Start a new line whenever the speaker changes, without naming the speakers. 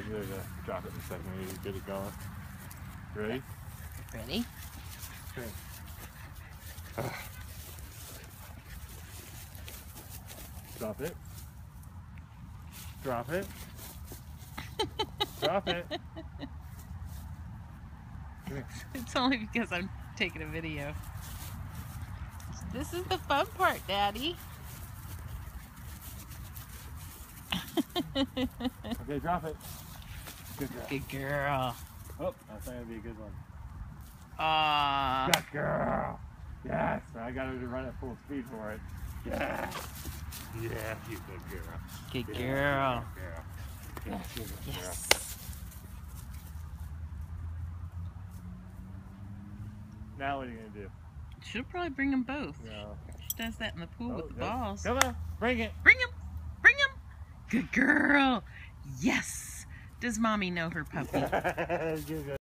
You're gonna drop it in a second. You get it going. Ready?
Ready?
Okay. Drop it. Drop it. Drop it.
It's only because I'm taking a video. This is the fun part, Daddy.
Okay, drop it. Good girl.
Good girl.
Oh, that's not gonna be a good one.
Aww.
Good girl. Yes, I got her to run at full speed for it. Yes. Yeah, you good girl.
Good girl.
Yeah, good girl. Yeah, you good girl.
Yes.
Now what are you gonna do?
She'll probably bring them both.
No.
She does that in the pool with the
no.
balls.
Come on, bring it.
Bring him! Bring him! Good girl! Yes! Does Mommy know her puppy?
Good girl.